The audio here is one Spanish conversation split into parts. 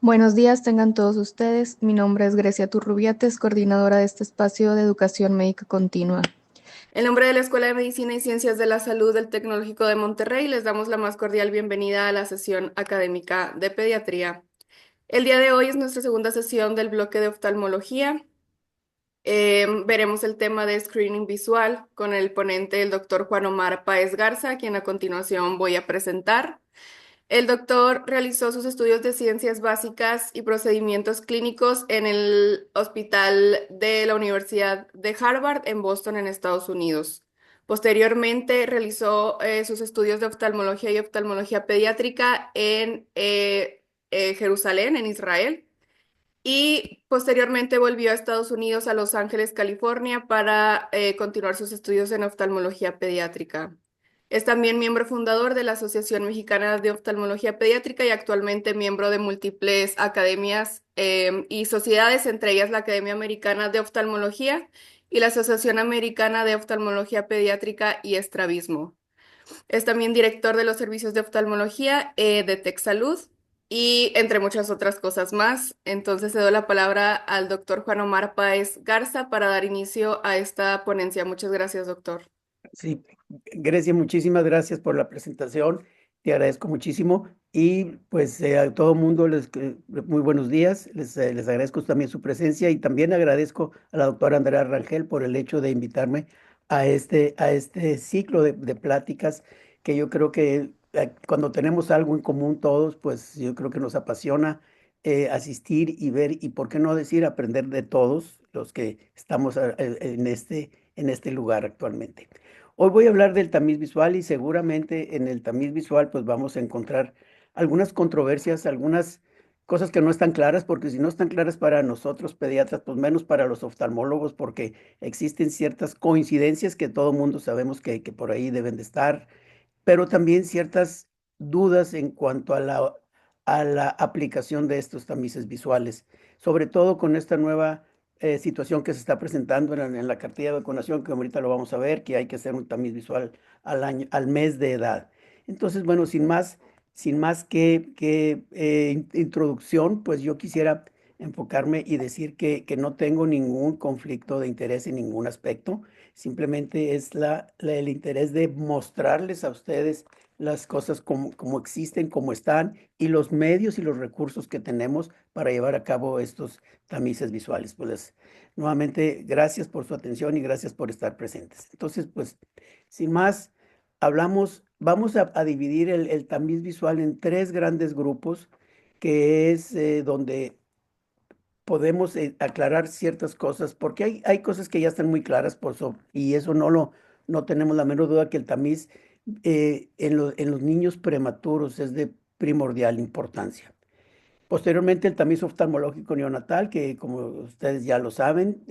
Buenos días, tengan todos ustedes. Mi nombre es Grecia Turrubiates, coordinadora de este espacio de educación médica continua. En nombre de la Escuela de Medicina y Ciencias de la Salud del Tecnológico de Monterrey, les damos la más cordial bienvenida a la sesión académica de pediatría. El día de hoy es nuestra segunda sesión del bloque de oftalmología. Veremos el tema de screening visual con el ponente, el doctor Juan Omar Páez Garza, a quien a continuación voy a presentar. El doctor realizó sus estudios de ciencias básicas y procedimientos clínicos en el Hospital de la Universidad de Harvard en Boston, en Estados Unidos. Posteriormente realizó sus estudios de oftalmología y oftalmología pediátrica en Jerusalén, en Israel. Y posteriormente volvió a Estados Unidos, a Los Ángeles, California, para continuar sus estudios en oftalmología pediátrica. Es también miembro fundador de la Asociación Mexicana de Oftalmología Pediátrica y actualmente miembro de múltiples academias y sociedades, entre ellas la Academia Americana de Oftalmología y la Asociación Americana de Oftalmología Pediátrica y Estrabismo. Es también director de los servicios de oftalmología de TechSalud y entre muchas otras cosas más. Entonces cedo la palabra al doctor Juan Omar Páez Garza para dar inicio a esta ponencia. Muchas gracias, doctor. Sí, Grecia, muchísimas gracias por la presentación. Te agradezco muchísimo. Y pues a todo mundo muy buenos días. Les agradezco también su presencia y también agradezco a la doctora Andrea Rangel por el hecho de invitarme a este ciclo de pláticas que yo creo que cuando tenemos algo en común todos, pues yo creo que nos apasiona asistir y ver y, por qué no decir, aprender de todos los que estamos en este lugar actualmente. Hoy voy a hablar del tamiz visual y seguramente en el tamiz visual pues vamos a encontrar algunas controversias, algunas cosas que no están claras, porque si no están claras para nosotros pediatras, pues menos para los oftalmólogos, porque existen ciertas coincidencias que todo mundo sabemos que por ahí deben de estar, pero también ciertas dudas en cuanto a la aplicación de estos tamices visuales, sobre todo con esta nueva situación que se está presentando en la cartilla de vacunación, que ahorita lo vamos a ver, que hay que hacer un tamiz visual al mes de edad. Entonces, bueno, sin más que introducción, pues yo quisiera enfocarme y decir que no tengo ningún conflicto de interés en ningún aspecto. Simplemente es el interés de mostrarles a ustedes las cosas como existen, como están, y los medios y los recursos que tenemos para llevar a cabo estos tamices visuales. Pues nuevamente, gracias por su atención y gracias por estar presentes. Entonces, pues, sin más, vamos a dividir el tamiz visual en tres grandes grupos, que es donde podemos aclarar ciertas cosas, porque hay cosas que ya están muy claras y eso no tenemos la menor duda que el tamiz en los niños prematuros es de primordial importancia. Posteriormente, el tamiz oftalmológico neonatal, que como ustedes ya lo saben,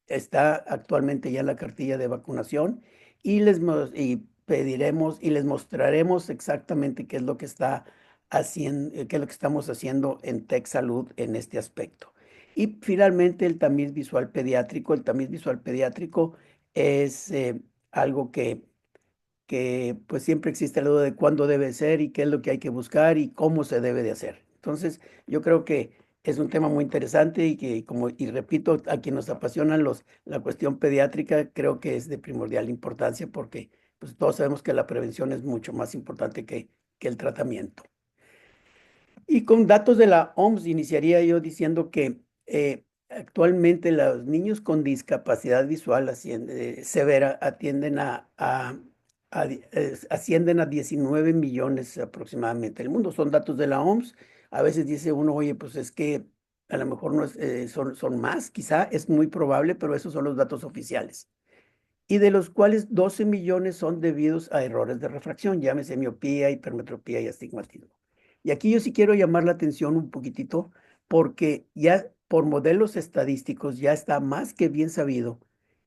está actualmente ya en la cartilla de vacunación y pediremos y les mostraremos exactamente qué es lo que está haciendo, qué es lo que estamos haciendo en Tech Salud en este aspecto. Y finalmente, el tamiz visual pediátrico. El tamiz visual pediátrico es algo que pues siempre existe la duda de cuándo debe ser y qué es lo que hay que buscar y cómo se debe de hacer. Entonces, yo creo que es un tema muy interesante y repito, a quien nos apasionan la cuestión pediátrica, creo que es de primordial importancia porque pues todos sabemos que la prevención es mucho más importante que el tratamiento. Y con datos de la OMS iniciaría yo diciendo que actualmente los niños con discapacidad visual severa ascienden a 19 millones aproximadamente. El mundo son datos de la OMS. A veces dice uno, oye, pues es que a lo mejor no es, son más, quizá es muy probable, pero esos son los datos oficiales. Y de los cuales 12 millones son debidos a errores de refracción, llámese miopía, hipermetropía y astigmatismo. Y aquí yo sí quiero llamar la atención un poquitito, porque ya por modelos estadísticos ya está más que bien sabido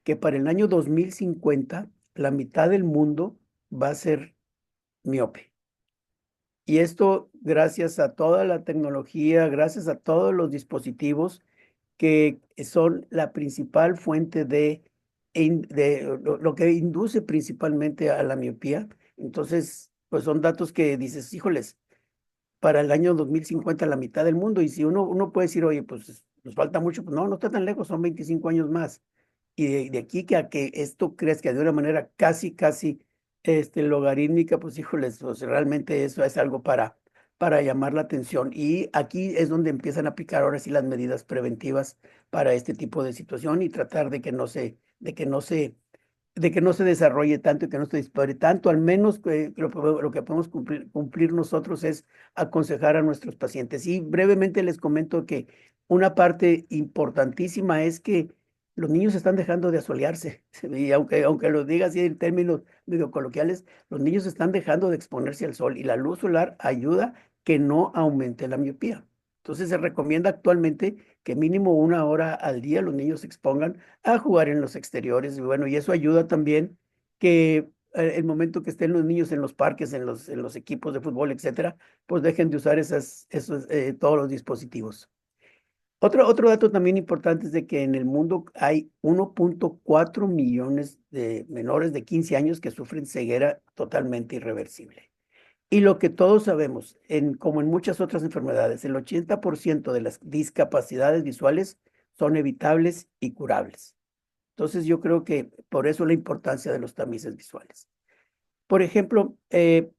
que para el año 2050 la mitad del mundo va a ser miope. Y esto gracias a toda la tecnología, gracias a todos los dispositivos que son la principal fuente de lo que induce principalmente a la miopía. Entonces, pues son datos que dices, híjoles, para el año 2050 la mitad del mundo. Y si uno puede decir, oye, pues nos falta mucho, pues no, no está tan lejos, son 25 años más. Y de aquí que a que esto crezca de una manera casi logarítmica, pues híjoles, pues realmente eso es algo para llamar la atención. Y aquí es donde empiezan a aplicar ahora sí las medidas preventivas para este tipo de situación y tratar de que no se desarrolle tanto y que no se dispare tanto. Al menos lo que podemos cumplir nosotros es aconsejar a nuestros pacientes. Y brevemente les comento que una parte importantísima es que los niños están dejando de asolearse. Y aunque lo diga así en términos medio coloquiales, los niños están dejando de exponerse al sol y la luz solar ayuda que no aumente la miopía. Entonces se recomienda actualmente que mínimo 1 hora al día los niños se expongan a jugar en los exteriores. Y bueno, y eso ayuda también que el momento que estén los niños en los parques, en los equipos de fútbol, etcétera, pues dejen de usar todos los dispositivos. Otro dato también importante es de que en el mundo hay 1.4 millones de menores de 15 años que sufren ceguera totalmente irreversible. Y lo que todos sabemos, como en muchas otras enfermedades, el 80% de las discapacidades visuales son evitables y curables. Entonces yo creo que por eso la importancia de los tamices visuales. Por ejemplo, en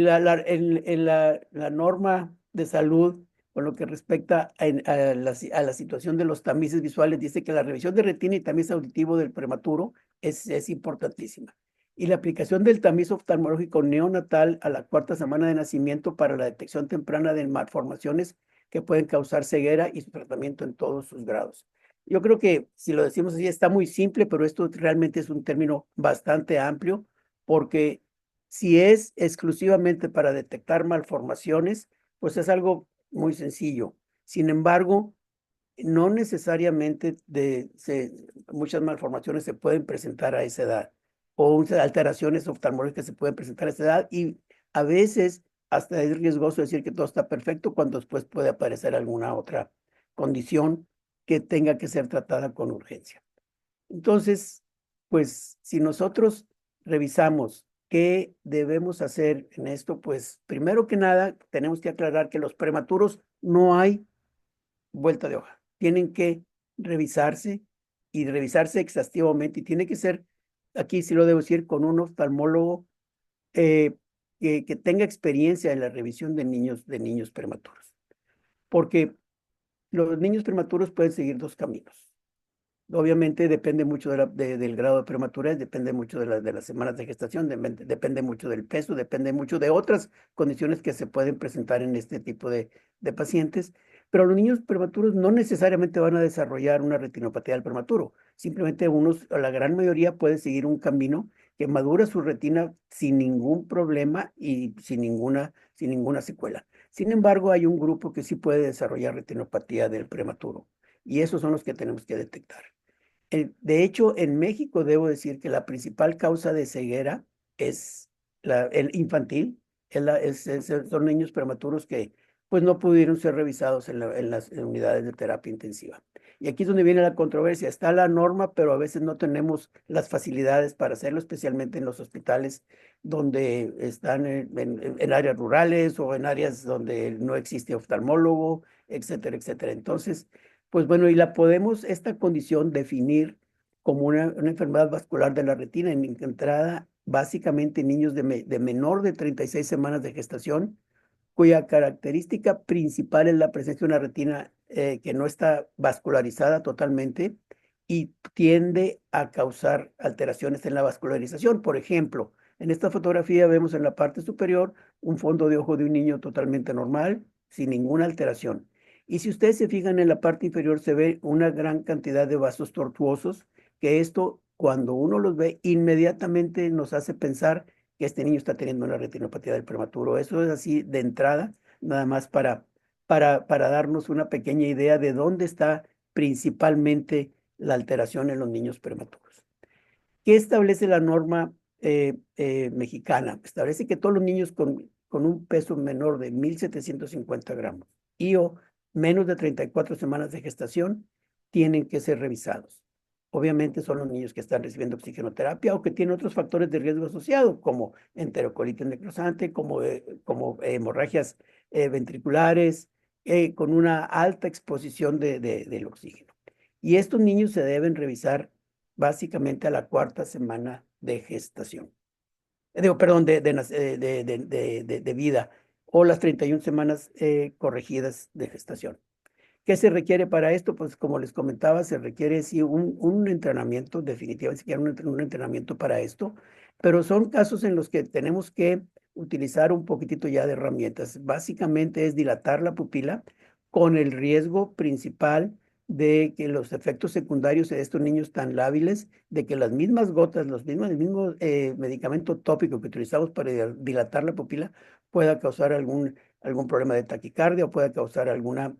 la norma de salud, con lo que respecta a la situación de los tamices visuales, dice que la revisión de retina y tamiz auditivo del prematuro es importantísima. Y la aplicación del tamiz oftalmológico neonatal a la 4ª semana de nacimiento para la detección temprana de malformaciones que pueden causar ceguera y su tratamiento en todos sus grados. Yo creo que si lo decimos así está muy simple, pero esto realmente es un término bastante amplio porque si es exclusivamente para detectar malformaciones, pues es algo muy sencillo. Sin embargo, no necesariamente muchas malformaciones se pueden presentar a esa edad o alteraciones oftalmológicas se pueden presentar a esa edad y a veces hasta es riesgoso decir que todo está perfecto cuando después puede aparecer alguna otra condición que tenga que ser tratada con urgencia. Entonces, pues si nosotros revisamos qué debemos hacer en esto, pues primero que nada tenemos que aclarar que los prematuros no hay vuelta de hoja. Tienen que revisarse y revisarse exhaustivamente y tiene que ser, aquí sí lo debo decir, con un oftalmólogo que tenga experiencia en la revisión de niños prematuros. Porque los niños prematuros pueden seguir dos caminos. Obviamente depende mucho del grado de prematurez, depende mucho de las semanas de gestación, depende mucho del peso, depende mucho de otras condiciones que se pueden presentar en este tipo de pacientes. Pero los niños prematuros no necesariamente van a desarrollar una retinopatía del prematuro. Simplemente la gran mayoría puede seguir un camino que madura su retina sin ningún problema y sin ninguna secuela. Sin embargo, hay un grupo que sí puede desarrollar retinopatía del prematuro y esos son los que tenemos que detectar. De hecho, en México debo decir que la principal causa de ceguera es el infantil, son niños prematuros que pues no pudieron ser revisados en las unidades de terapia intensiva. Y aquí es donde viene la controversia. Está la norma, pero a veces no tenemos las facilidades para hacerlo, especialmente en los hospitales donde están en áreas rurales o en áreas donde no existe oftalmólogo, etcétera, etcétera. Entonces, pues bueno, y esta condición definir como una enfermedad vascular de la retina en entrada básicamente en niños de menor de 36 semanas de gestación, cuya característica principal es la presencia de una retina que no está vascularizada totalmente y tiende a causar alteraciones en la vascularización. Por ejemplo, en esta fotografía vemos en la parte superior un fondo de ojo de un niño totalmente normal, sin ninguna alteración. Y si ustedes se fijan en la parte inferior se ve una gran cantidad de vasos tortuosos, que esto cuando uno los ve inmediatamente nos hace pensar que este niño está teniendo una retinopatía del prematuro. Eso es así de entrada, nada más para darnos una pequeña idea de dónde está principalmente la alteración en los niños prematuros. ¿Qué establece la norma mexicana? Establece que todos los niños con un peso menor de 1,750 gramos o menos de 34 semanas de gestación tienen que ser revisados. Obviamente son los niños que están recibiendo oxigenoterapia o que tienen otros factores de riesgo asociados, como enterocolitis necrosante, como hemorragias ventriculares, con una alta exposición del oxígeno. Y estos niños se deben revisar básicamente a la cuarta semana de gestación. Digo, perdón, de vida, o las 31 semanas corregidas de gestación. ¿Qué se requiere para esto? Pues como les comentaba, se requiere sí un entrenamiento, definitivamente se requiere un entrenamiento para esto, pero son casos en los que tenemos que utilizar un poquitito ya de herramientas. Básicamente es dilatar la pupila con el riesgo principal de que los efectos secundarios de estos niños tan lábiles, de que las mismas gotas, el mismo medicamento tópico que utilizamos para dilatar la pupila pueda causar algún problema de taquicardia o pueda causar alguna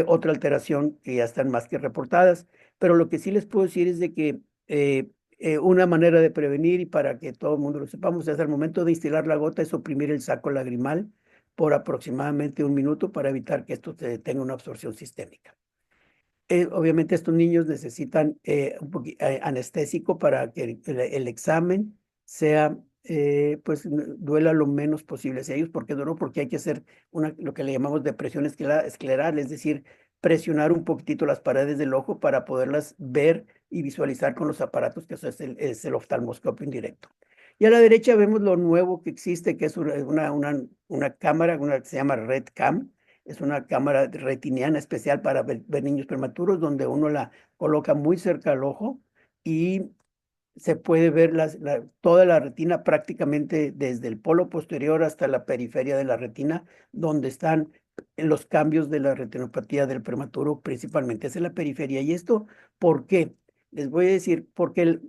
otra alteración que ya están más que reportadas. Pero lo que sí les puedo decir es de que una manera de prevenir y para que todo el mundo lo sepamos es al momento de instilar la gota es oprimir el saco lagrimal por aproximadamente 1 minuto para evitar que esto tenga una absorción sistémica. Obviamente estos niños necesitan anestésico para que el examen sea, pues duela lo menos posible hacia ellos. ¿Por qué no? Porque hay que hacer lo que le llamamos depresión escleral, es decir, presionar un poquitito las paredes del ojo para poderlas ver y visualizar con los aparatos, que eso es el oftalmoscopio indirecto. Y a la derecha vemos lo nuevo que existe, que es una cámara, una que se llama RedCam. Es una cámara retiniana especial para ver niños prematuros, donde uno la coloca muy cerca al ojo y se puede ver toda la retina prácticamente desde el polo posterior hasta la periferia de la retina, donde están los cambios de la retinopatía del prematuro, principalmente es en la periferia. ¿Y esto por qué? Les voy a decir, porque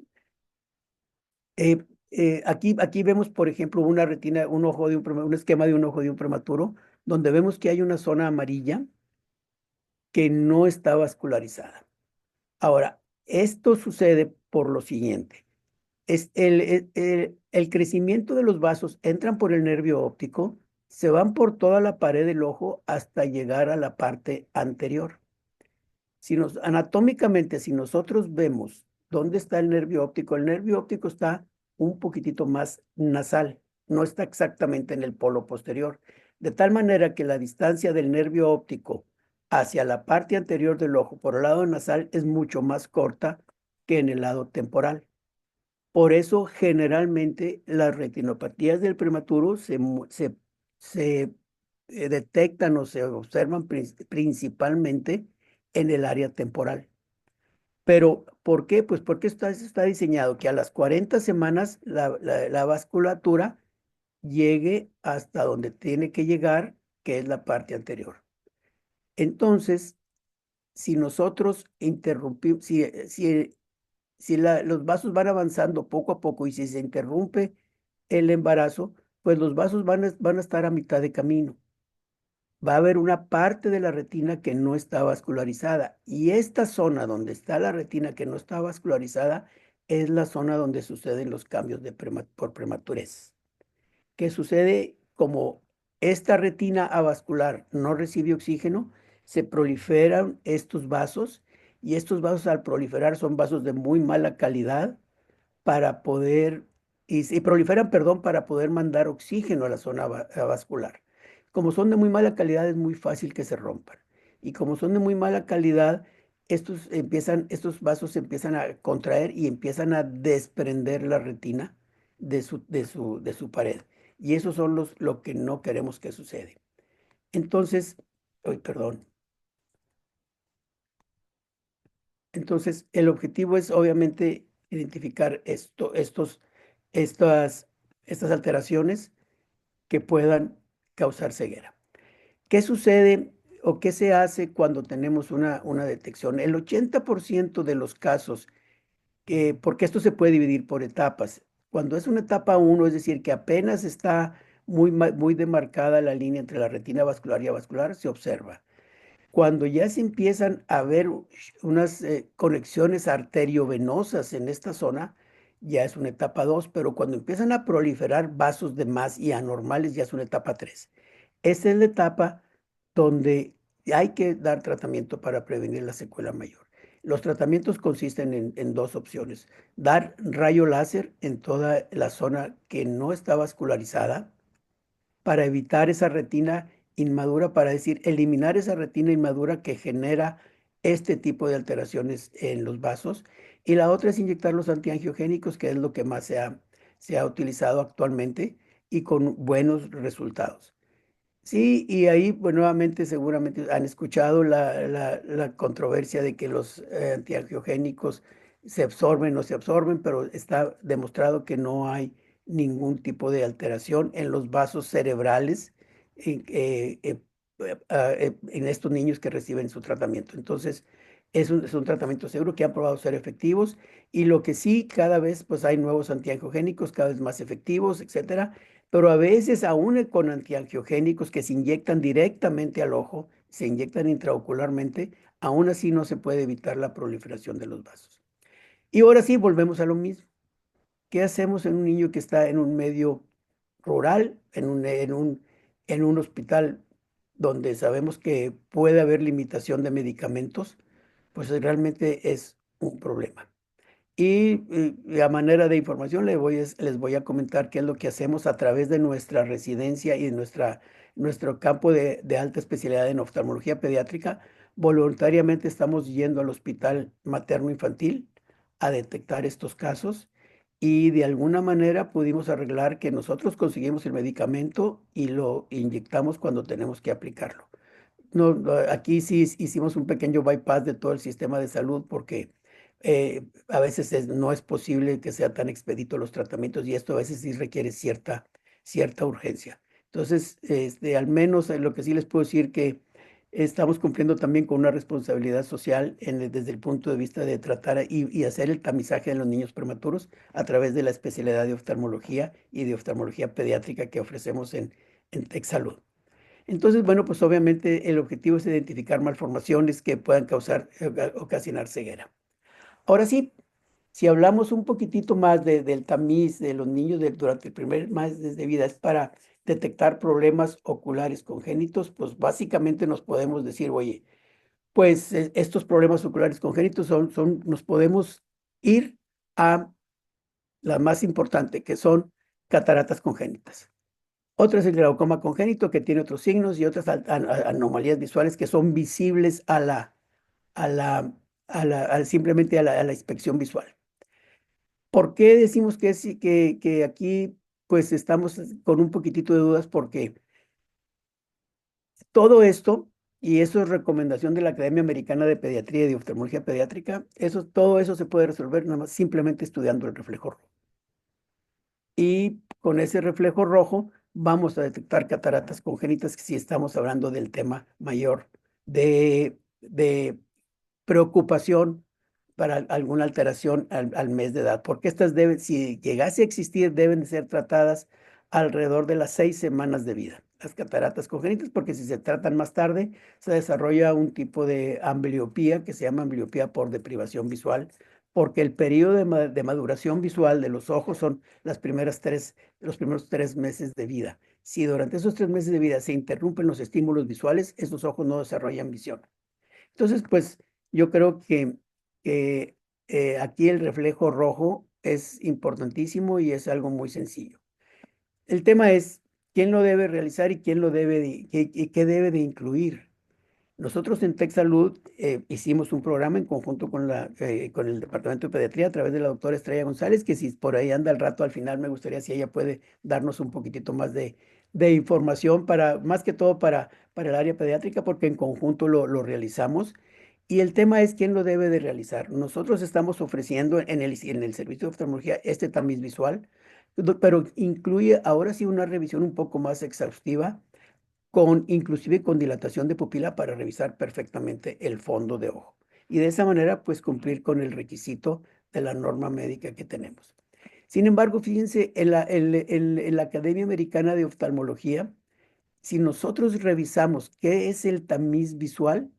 aquí vemos, por ejemplo, una retina, un esquema de un ojo de un prematuro, donde vemos que hay una zona amarilla que no está vascularizada. Ahora, esto sucede por lo siguiente. El crecimiento de los vasos entran por el nervio óptico, se van por toda la pared del ojo hasta llegar a la parte anterior. Anatómicamente, si nosotros vemos dónde está el nervio óptico está un poquitito más nasal, no está exactamente en el polo posterior, de tal manera que la distancia del nervio óptico hacia la parte anterior del ojo por el lado nasal es mucho más corta que en el lado temporal. Por eso, generalmente, las retinopatías del prematuro se detectan o se observan principalmente en el área temporal. Pero, ¿por qué? Pues porque está diseñado que a las 40 semanas la vasculatura llegue hasta donde tiene que llegar, que es la parte anterior. Entonces, si nosotros interrumpimos, si los vasos van avanzando poco a poco y si se interrumpe el embarazo, pues los vasos van a estar a mitad de camino. Va a haber una parte de la retina que no está vascularizada y esta zona donde está la retina que no está vascularizada es la zona donde suceden los cambios por prematurez. ¿Qué sucede? Como esta retina avascular no recibe oxígeno, se proliferan estos vasos y estos vasos al proliferar son vasos de muy mala calidad para poder, y proliferan, perdón, para poder mandar oxígeno a la zona vascular. Como son de muy mala calidad, es muy fácil que se rompan. Y como son de muy mala calidad, estos vasos se empiezan a contraer y empiezan a desprender la retina de su pared. Y esos son lo que no queremos que sucede. Entonces, ay, perdón. Entonces, el objetivo es obviamente identificar estas, estas alteraciones que puedan causar ceguera. ¿Qué sucede o qué se hace cuando tenemos una detección? El 80% de los casos, porque esto se puede dividir por etapas. Cuando es una etapa 1, es decir, que apenas está muy demarcada la línea entre la retina vascular y avascular, se observa. Cuando ya se empiezan a ver unas conexiones arteriovenosas en esta zona, ya es una etapa 2, pero cuando empiezan a proliferar vasos de más y anormales, ya es una etapa 3. Esta es la etapa donde hay que dar tratamiento para prevenir la secuela mayor. Los tratamientos consisten en dos opciones. Dar rayo láser en toda la zona que no está vascularizada, para evitar esa retina inmadura, para decir, eliminar esa retina inmadura que genera este tipo de alteraciones en los vasos. Y la otra es inyectar los antiangiogénicos, que es lo que más se ha utilizado actualmente y con buenos resultados. Sí, y ahí, pues nuevamente seguramente han escuchado la controversia de que los antiangiogénicos se absorben o se absorben, pero está demostrado que no hay ningún tipo de alteración en los vasos cerebrales en estos niños que reciben su tratamiento. Entonces, es un tratamiento seguro que han probado ser efectivos y lo que sí, cada vez pues hay nuevos antiangiogénicos, cada vez más efectivos, etcétera, pero a veces aún con antiangiogénicos que se inyectan directamente al ojo, se inyectan intraocularmente, aún así no se puede evitar la proliferación de los vasos. Y ahora sí, volvemos a lo mismo. ¿Qué hacemos en un niño que está en un medio rural, en un hospital donde sabemos que puede haber limitación de medicamentos? Pues realmente es un problema. Y a manera de información les voy a comentar qué es lo que hacemos a través de nuestra residencia y de nuestro campo de alta especialidad en oftalmología pediátrica. Voluntariamente estamos yendo al hospital materno infantil a detectar estos casos y de alguna manera pudimos arreglar que nosotros conseguimos el medicamento y lo inyectamos cuando tenemos que aplicarlo. No, aquí sí hicimos un pequeño bypass de todo el sistema de salud porque a veces no es posible que sea tan expedito los tratamientos y esto a veces sí requiere cierta urgencia. Entonces, al menos lo que sí les puedo decir que estamos cumpliendo también con una responsabilidad social desde el punto de vista de tratar y hacer el tamizaje de los niños prematuros a través de la especialidad de oftalmología y de oftalmología pediátrica que ofrecemos en TechSalud. Entonces, bueno, pues obviamente el objetivo es identificar malformaciones que puedan ocasionar ceguera. Ahora sí, si hablamos un poquitito más del tamiz de los niños durante el primer mes de vida, es para detectar problemas oculares congénitos, pues básicamente nos podemos decir, oye, pues estos problemas oculares congénitos nos podemos ir a la más importante, que son cataratas congénitas. Otro es el glaucoma congénito, que tiene otros signos y otras anomalías visuales que son visibles a la, simplemente a la inspección visual. ¿Por qué decimos que aquí pues estamos con un poquitito de dudas? Porque todo esto, y eso es recomendación de la Academia Americana de Pediatría y de Oftalmología Pediátrica, todo eso se puede resolver nada más simplemente estudiando el reflejo rojo. Y con ese reflejo rojo vamos a detectar cataratas congénitas si estamos hablando del tema mayor de preocupación para alguna alteración al mes de edad, porque estas si llegase a existir, deben de ser tratadas alrededor de las 6 semanas de vida, las cataratas congénitas, porque si se tratan más tarde, se desarrolla un tipo de ambliopía que se llama ambliopía por deprivación visual, porque el periodo de maduración visual de los ojos son los primeros 3 meses de vida. Si durante esos 3 meses de vida se interrumpen los estímulos visuales, esos ojos no desarrollan visión. Entonces, pues yo creo que aquí el reflejo rojo es importantísimo y es algo muy sencillo. El tema es quién lo debe realizar y quién lo qué debe de incluir. Nosotros en TechSalud hicimos un programa en conjunto con el Departamento de Pediatría a través de la doctora Estrella González, que si por ahí anda al rato, al final me gustaría si ella puede darnos un poquitito más de información más que todo para el área pediátrica, porque en conjunto lo realizamos. Y el tema es quién lo debe de realizar. Nosotros estamos ofreciendo en el servicio de oftalmología este tamiz visual, pero incluye ahora sí una revisión un poco más exhaustiva inclusive con dilatación de pupila para revisar perfectamente el fondo de ojo. Y de esa manera, pues cumplir con el requisito de la norma médica que tenemos. Sin embargo, fíjense, en la Academia Americana de Oftalmología, si nosotros revisamos qué es el tamiz visual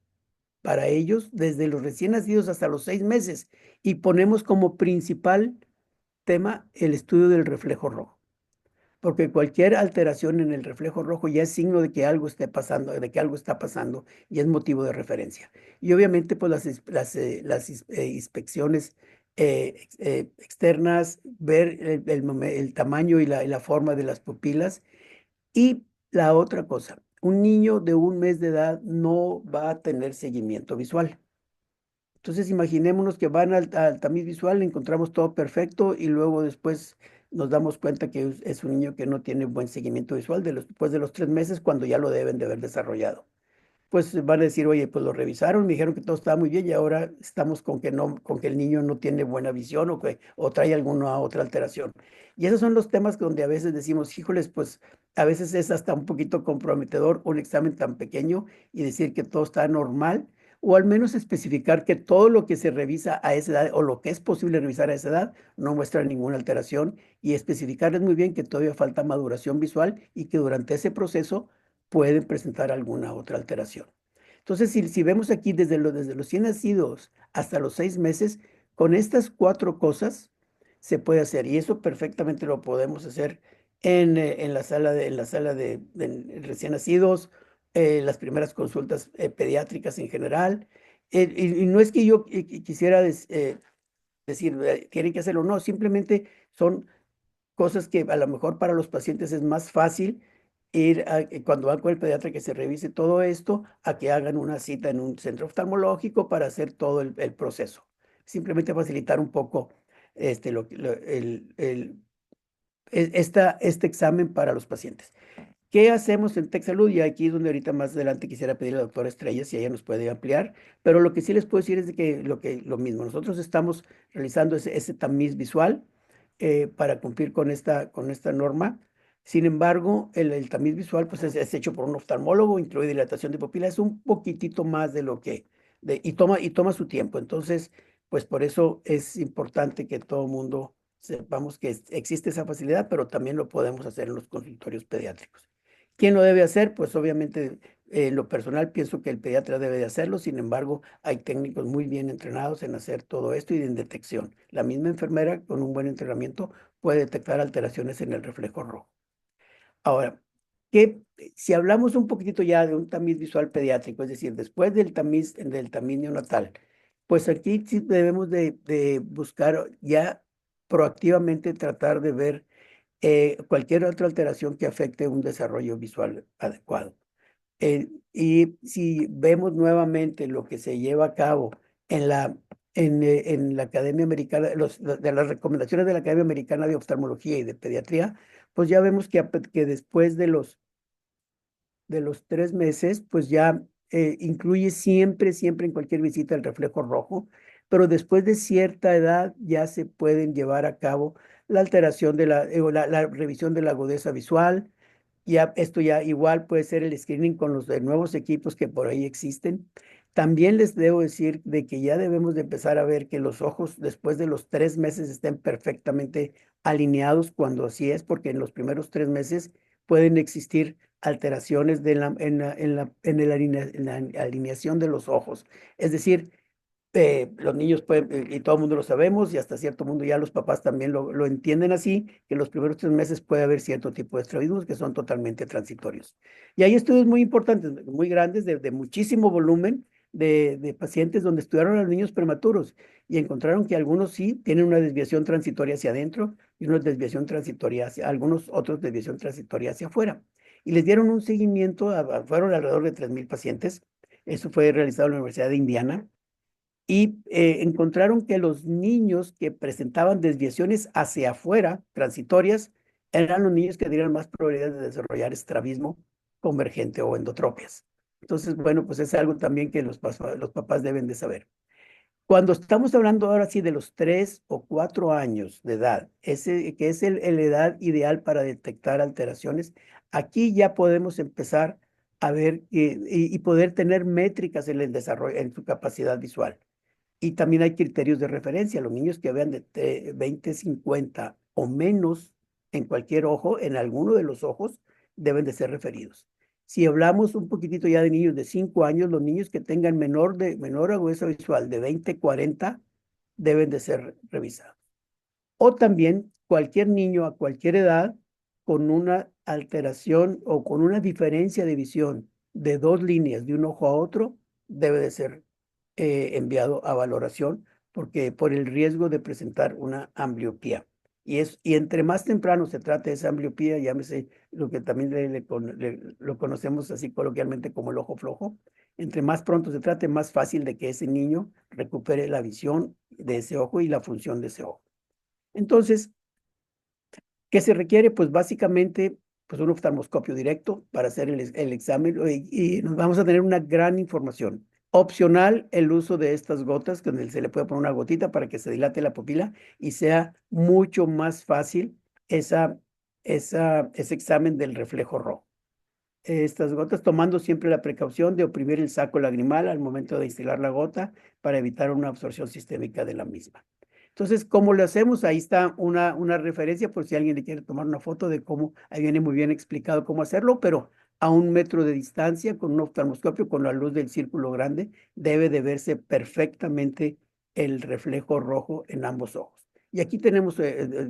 para ellos, desde los recién nacidos hasta los 6 meses, y ponemos como principal tema el estudio del reflejo rojo, porque cualquier alteración en el reflejo rojo ya es signo de que algo esté pasando, de que algo está pasando y es motivo de referencia. Y obviamente, pues las inspecciones externas, ver el tamaño y la forma de las pupilas y La otra cosa, un niño de 1 mes de edad no va a tener seguimiento visual. Entonces, imaginémonos que van al tamiz visual, encontramos todo perfecto y luego después nos damos cuenta que es un niño que no tiene buen seguimiento visual después de los 3 meses, cuando ya lo deben de haber desarrollado. Pues van a decir, oye, pues lo revisaron, me dijeron que todo estaba muy bien y ahora estamos con que no, con que el niño no tiene buena visión o trae alguna otra alteración. Y esos son los temas donde a veces decimos, híjoles, pues a veces es hasta un poquito comprometedor un examen tan pequeño y decir que todo está normal, o al menos especificar que todo lo que se revisa a esa edad o lo que es posible revisar a esa edad no muestra ninguna alteración, y especificarles muy bien que todavía falta maduración visual y que durante ese proceso pueden presentar alguna otra alteración. Entonces, si vemos aquí desde los 100 nacidos hasta los 6 meses, con estas 4 cosas se puede hacer, y eso perfectamente lo podemos hacer en la sala de recién nacidos, las primeras consultas pediátricas en general. Y no es que yo quisiera decir, tienen que hacerlo, no, simplemente son cosas que a lo mejor para los pacientes es más fácil cuando van con el pediatra, que se revise todo esto, a que hagan una cita en un centro oftalmológico para hacer todo el proceso. Simplemente facilitar un poco este, lo, que- lo- este examen para los pacientes. ¿Qué hacemos en TechSalud? Y aquí es donde ahorita más adelante quisiera pedirle a la doctora Estrella si ella nos puede ampliar, pero lo que sí les puedo decir es de lo mismo. Nosotros estamos realizando ese tamiz visual para cumplir con esta norma. Sin embargo, el tamiz visual pues es hecho por un oftalmólogo, incluye dilatación de pupila, es un poquitito más de lo que, y toma su tiempo. Entonces, pues por eso es importante que todo el mundo sepamos que existe esa facilidad, pero también lo podemos hacer en los consultorios pediátricos. ¿Quién lo debe hacer? Pues obviamente, en lo personal pienso que el pediatra debe de hacerlo. Sin embargo, hay técnicos muy bien entrenados en hacer todo esto y en detección. La misma enfermera con un buen entrenamiento puede detectar alteraciones en el reflejo rojo. Ahora, si hablamos un poquitito ya de un tamiz visual pediátrico, es decir, después del tamiz neonatal, pues aquí sí debemos de buscar ya proactivamente tratar de ver cualquier otra alteración que afecte un desarrollo visual adecuado. Y si vemos nuevamente lo que se lleva a cabo en la Academia Americana, de las recomendaciones de la Academia Americana de Oftalmología y de Pediatría, pues ya vemos que después de los 3 meses, pues ya incluye siempre, siempre en cualquier visita el reflejo rojo, pero después de cierta edad ya se pueden llevar a cabo la alteración o la revisión de la agudeza visual. Ya, esto ya igual puede ser el screening con los nuevos equipos que por ahí existen. También les debo decir de que ya debemos de empezar a ver que los ojos después de los 3 meses estén perfectamente alineados, cuando así es, porque en los primeros 3 meses pueden existir alteraciones en la alineación de los ojos. Es decir, los niños pueden, y todo el mundo lo sabemos, y hasta cierto mundo ya los papás también lo entienden así, que en los primeros 3 meses puede haber cierto tipo de estrabismos que son totalmente transitorios. Y hay estudios muy importantes, muy grandes, de muchísimo volumen de pacientes donde estudiaron a los niños prematuros y encontraron que algunos sí tienen una desviación transitoria hacia adentro y una desviación transitoria algunos otros desviación transitoria hacia afuera. Y les dieron un seguimiento, fueron alrededor de 3,000 pacientes. Eso fue realizado en la Universidad de Indiana, y encontraron que los niños que presentaban desviaciones hacia afuera, transitorias, eran los niños que tenían más probabilidades de desarrollar estrabismo convergente o endotropias. Entonces, bueno, pues es algo también que los papás deben de saber. Cuando estamos hablando ahora sí de los 3 o 4 años de edad, que es la edad ideal para detectar alteraciones, aquí ya podemos empezar a ver y poder tener métricas en el desarrollo, en su capacidad visual. Y también hay criterios de referencia. Los niños que vean de 20, 50 o menos en cualquier ojo, en alguno de los ojos, deben de ser referidos. Si hablamos un poquitito ya de niños de 5 años, los niños que tengan menor agudeza visual de 20, 40, deben de ser revisados. O también cualquier niño a cualquier edad con una alteración o con una diferencia de visión de 2 líneas de un ojo a otro, debe de ser enviado a valoración, porque por el riesgo de presentar una ambliopía. Y entre más temprano se trate esa ambliopía, llámese lo que también lo conocemos así coloquialmente como el ojo flojo, entre más pronto se trate, más fácil de que ese niño recupere la visión de ese ojo y la función de ese ojo. Entonces, ¿qué se requiere? Pues básicamente, pues un oftalmoscopio directo para hacer el examen y nos vamos a tener una gran información. Opcional el uso de estas gotas, donde se le puede poner una gotita para que se dilate la pupila y sea mucho más fácil ese examen del reflejo rojo. Estas gotas, tomando siempre la precaución de oprimir el saco lagrimal al momento de instilar la gota para evitar una absorción sistémica de la misma. Entonces, ¿cómo lo hacemos? Ahí está una referencia por si alguien le quiere tomar una foto de cómo, ahí viene muy bien explicado cómo hacerlo, pero a 1 metro de distancia con un oftalmoscopio, con la luz del círculo grande, debe de verse perfectamente el reflejo rojo en ambos ojos. Y aquí tenemos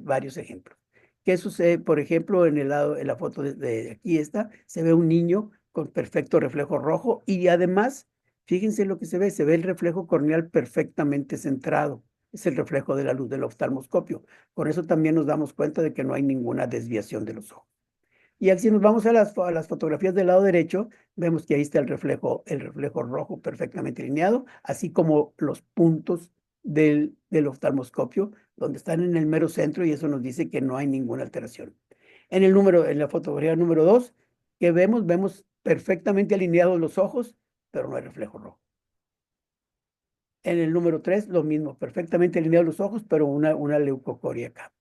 varios ejemplos. ¿Qué sucede? Por ejemplo, en la foto de aquí está, se ve un niño con perfecto reflejo rojo y además, fíjense lo que se ve el reflejo corneal perfectamente centrado. Es el reflejo de la luz del oftalmoscopio. Con eso también nos damos cuenta de que no hay ninguna desviación de los ojos. Y aquí si nos vamos a las fotografías del lado derecho, vemos que ahí está el reflejo rojo perfectamente alineado, así como los puntos del oftalmoscopio, donde están en el mero centro, y eso nos dice que no hay ninguna alteración. En la fotografía número 2, que vemos perfectamente alineados los ojos, pero no hay reflejo rojo. En el número 3, lo mismo, perfectamente alineados los ojos, pero una leucocoria acá.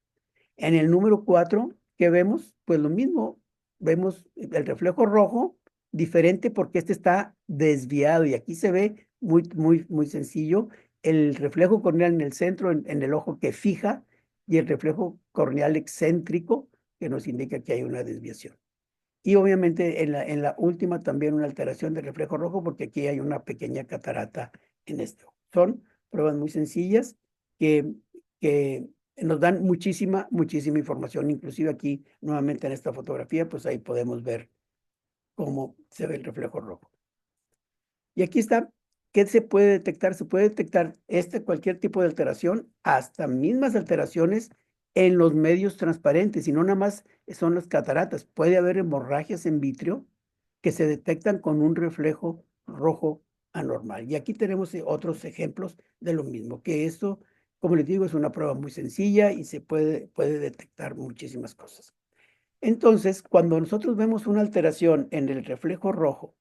En el número 4, ¿qué vemos? Pues lo mismo, vemos el reflejo rojo, diferente porque este está desviado y aquí se ve muy sencillo el reflejo corneal en el centro, en el ojo que fija, y el reflejo corneal excéntrico que nos indica que hay una desviación. Y obviamente en la última también una alteración del reflejo rojo porque aquí hay una pequeña catarata en este ojo. Son pruebas muy sencillas que nos dan muchísima información. Inclusive aquí nuevamente en esta fotografía, pues ahí podemos ver cómo se ve el reflejo rojo. Y aquí está, ¿qué se puede detectar? Se puede detectar cualquier tipo de alteración, hasta mismas alteraciones en los medios transparentes, y no nada más son las cataratas. Puede haber hemorragias en vitrio que se detectan con un reflejo rojo anormal. Y aquí tenemos otros ejemplos de lo mismo, que esto, como les digo, es una prueba muy sencilla y se puede detectar muchísimas cosas. Entonces, cuando nosotros vemos una alteración en el reflejo rojo,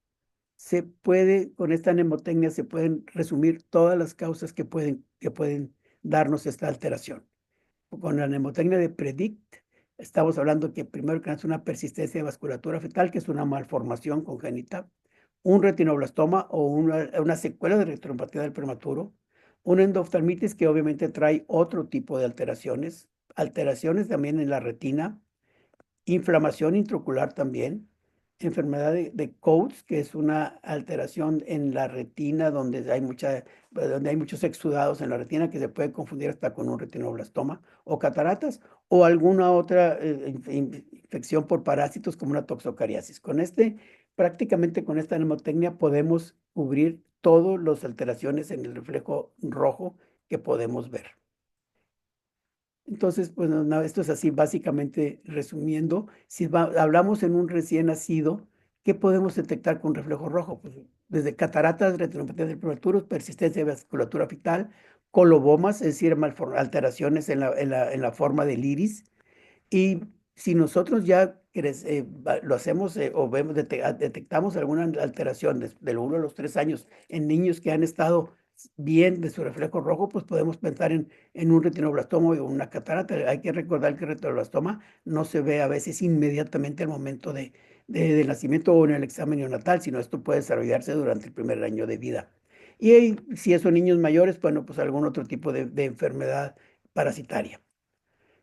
con esta mnemotecnia se pueden resumir todas las causas que pueden darnos esta alteración. Con la mnemotecnia de PREDICT, estamos hablando que primero que nada es una persistencia de vasculatura fetal, que es una malformación congénita, un retinoblastoma o una secuela de retinopatía del prematuro, una endoftalmitis que obviamente trae otro tipo de alteraciones también en la retina, inflamación intraocular también, enfermedad de Coats, que es una alteración en la retina donde hay muchos exudados en la retina que se puede confundir hasta con un retinoblastoma o cataratas o alguna otra infección por parásitos como una toxocariasis. Prácticamente con esta mnemotecnia podemos cubrir todas las alteraciones en el reflejo rojo que podemos ver. Entonces, pues esto es así básicamente resumiendo. Si hablamos en un recién nacido, ¿qué podemos detectar con reflejo rojo? Pues desde cataratas, retinopatía del prematuro, persistencia de vasculatura fetal, colobomas, es decir, alteraciones en la forma del iris. Y si nosotros ya lo hacemos o detectamos alguna alteración de los 1 a los 3 años en niños que han estado bien de su reflejo rojo, pues podemos pensar en un retinoblastoma o una catarata. Hay que recordar que el retinoblastoma no se ve a veces inmediatamente al momento del nacimiento o en el examen neonatal, sino esto puede desarrollarse durante el primer año de vida. Y si son niños mayores, bueno, pues algún otro tipo de enfermedad parasitaria.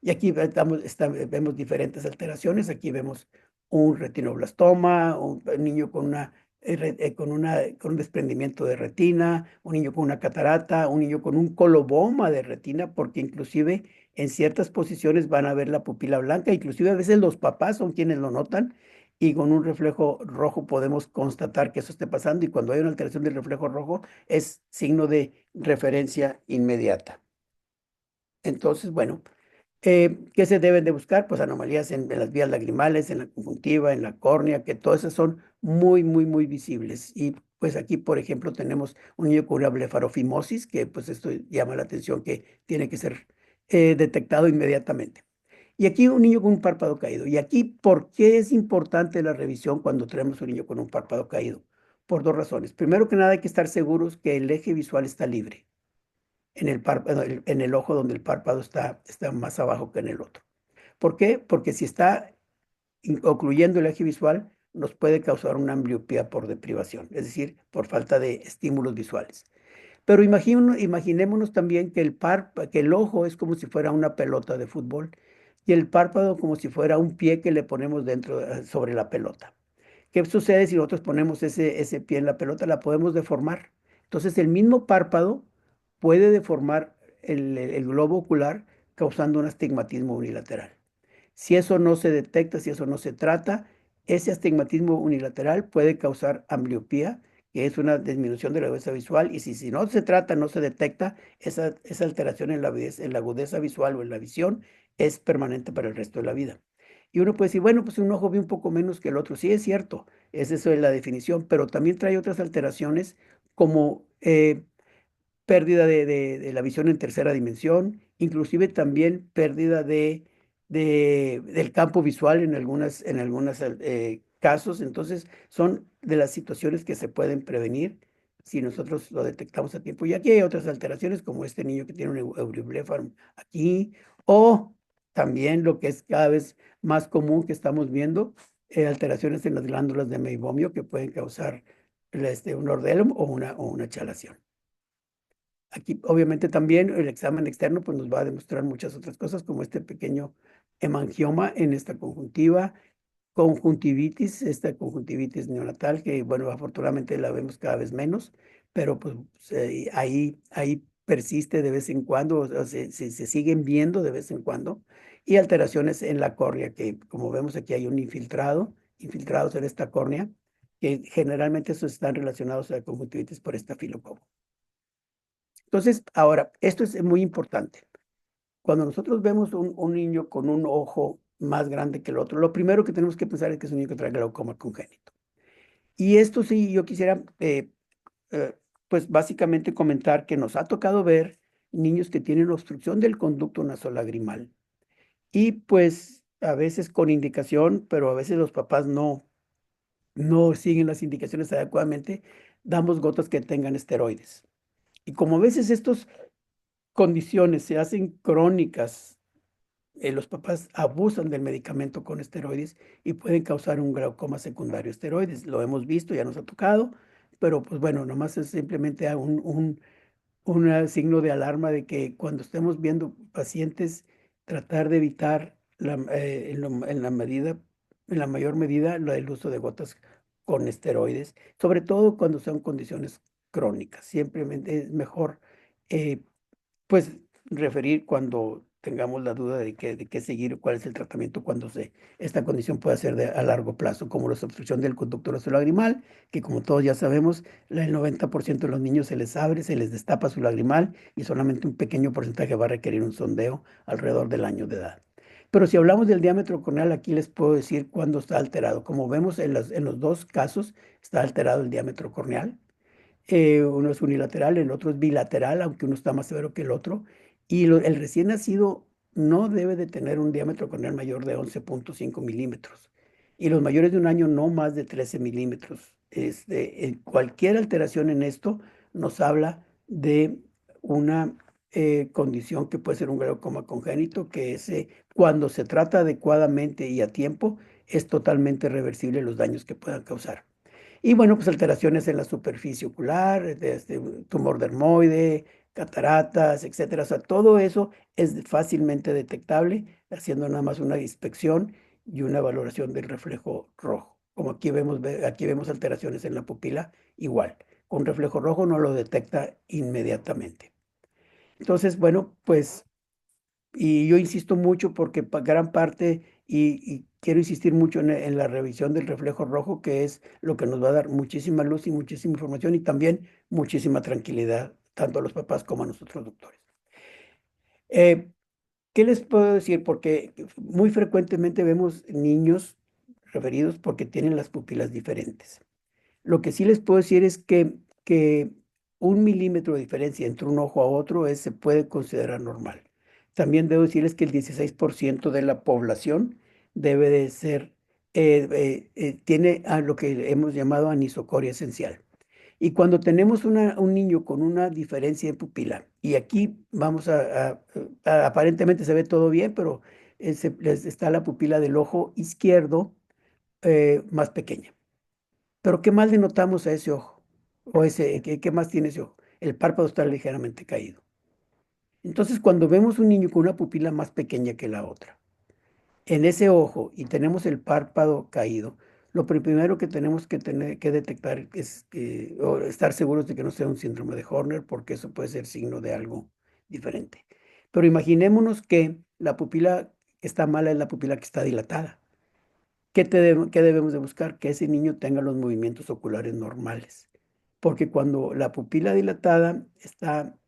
Y aquí vemos diferentes alteraciones. Aquí vemos un retinoblastoma, un niño con un desprendimiento de retina, un niño con una catarata, un niño con un coloboma de retina, porque inclusive en ciertas posiciones van a ver la pupila blanca, inclusive a veces los papás son quienes lo notan, y con un reflejo rojo podemos constatar que eso esté pasando, y cuando hay una alteración del reflejo rojo es signo de referencia inmediata. Entonces, bueno. ¿Qué se deben de buscar? Pues anomalías en las vías lagrimales, en la conjuntiva, en la córnea, que todas esas son muy, muy, muy visibles. Y pues aquí, por ejemplo, tenemos un niño con una blefarofimosis, que pues esto llama la atención que tiene que ser detectado inmediatamente. Y aquí un niño con un párpado caído. Y aquí, ¿por qué es importante la revisión cuando tenemos un niño con un párpado caído? Por dos razones. Primero que nada, hay que estar seguros que el eje visual está libre en el párpado, en el ojo donde el párpado está más abajo que en el otro. ¿Por qué? Porque si está ocluyendo el eje visual, nos puede causar una ambliopía por deprivación, es decir, por falta de estímulos visuales. Pero imaginémonos también que que el ojo es como si fuera una pelota de fútbol y el párpado como si fuera un pie que le ponemos dentro, sobre la pelota. ¿Qué sucede si nosotros ponemos ese pie en la pelota? La podemos deformar. Entonces el mismo párpado puede deformar el globo ocular causando un astigmatismo unilateral. Si eso no se detecta, si eso no se trata, ese astigmatismo unilateral puede causar ambliopía, que es una disminución de la agudeza visual, y si no se trata, no se detecta, esa alteración en la agudeza visual o en la visión es permanente para el resto de la vida. Y uno puede decir, bueno, pues un ojo ve un poco menos que el otro. Sí, es cierto, es eso de la definición, pero también trae otras alteraciones como pérdida de la visión en tercera dimensión, inclusive también pérdida del campo visual en algunas casos. Entonces, son de las situaciones que se pueden prevenir si nosotros lo detectamos a tiempo. Y aquí hay otras alteraciones, como este niño que tiene un euriblefarum aquí, o también lo que es cada vez más común que estamos viendo, alteraciones en las glándulas de meibomio que pueden causar un ordelum o una chalación. Aquí, obviamente, también el examen externo pues, nos va a demostrar muchas otras cosas, como este pequeño hemangioma en esta conjuntiva, conjuntivitis, esta conjuntivitis neonatal, que, bueno, afortunadamente la vemos cada vez menos, pero pues ahí persiste de vez en cuando, o sea, se siguen viendo de vez en cuando, y alteraciones en la córnea, que como vemos aquí hay un infiltrados en esta córnea, que generalmente esos están relacionados a la conjuntivitis por estafilococo. Entonces, ahora, esto es muy importante. Cuando nosotros vemos un niño con un ojo más grande que el otro, lo primero que tenemos que pensar es que es un niño que trae glaucoma congénito. Y esto sí, yo quisiera, eh, pues básicamente comentar que nos ha tocado ver niños que tienen obstrucción del conducto nasolagrimal. Y pues a veces con indicación, pero a veces los papás no siguen las indicaciones adecuadamente, damos gotas que tengan esteroides. Y como a veces estos condiciones se hacen crónicas, los papás abusan del medicamento con esteroides y pueden causar un glaucoma secundario a esteroides. Lo hemos visto, ya nos ha tocado, pero pues bueno, nomás es simplemente un signo de alarma de que cuando estemos viendo pacientes, tratar de evitar en la mayor medida, el uso de gotas con esteroides, sobre todo cuando son condiciones crónicas. Siempre es mejor eh, pues referir cuando tengamos la duda de qué seguir, cuál es el tratamiento cuando esta condición puede ser a largo plazo, como la obstrucción del conducto nasolacrimal, que como todos ya sabemos, el 90% de los niños se les abre, se les destapa su lagrimal y solamente un pequeño porcentaje va a requerir un sondeo alrededor del año de edad. Pero si hablamos del diámetro corneal, aquí les puedo decir cuándo está alterado. Como vemos en los dos casos, está alterado el diámetro corneal. Uno es unilateral, el otro es bilateral, aunque uno está más severo que el otro. Y el recién nacido no debe de tener un diámetro corneal mayor de 11.5 milímetros. Y los mayores de un año no más de 13 milímetros. Cualquier alteración en esto nos habla de una condición que puede ser un glaucoma congénito, que cuando se trata adecuadamente y a tiempo, es totalmente reversible los daños que puedan causar. Y bueno, pues alteraciones en la superficie ocular, tumor dermoide, cataratas, etcétera. O sea, todo eso es fácilmente detectable haciendo nada más una inspección y una valoración del reflejo rojo. Como aquí vemos alteraciones en la pupila, igual. Con reflejo rojo no lo detecta inmediatamente. Entonces, bueno, pues y yo insisto mucho porque gran parte, y quiero insistir mucho en la revisión del reflejo rojo, que es lo que nos va a dar muchísima luz y muchísima información y también muchísima tranquilidad, tanto a los papás como a nosotros doctores. Eh, ¿Qué les puedo decir? Porque muy frecuentemente vemos niños referidos porque tienen las pupilas diferentes. Lo que sí les puedo decir es que 1 milímetro de diferencia entre un ojo a otro se puede considerar normal. También debo decirles que el 16% de la población debe de ser, tiene a lo que hemos llamado anisocoria esencial. Y cuando tenemos un niño con una diferencia de pupila, y aquí vamos aparentemente se ve todo bien, pero está la pupila del ojo izquierdo más pequeña. Pero ¿qué más le notamos a ese ojo? ¿Qué más tiene ese ojo? El párpado está ligeramente caído. Entonces, cuando vemos un niño con una pupila más pequeña que la otra, en ese ojo y tenemos el párpado caído, lo primero que tenemos que tener que detectar es o estar seguros de que no sea un síndrome de Horner, porque eso puede ser signo de algo diferente. Pero imaginémonos que la pupila que está mala es la pupila que está dilatada. ¿Qué debemos de buscar? Que ese niño tenga los movimientos oculares normales. Porque cuando la pupila dilatada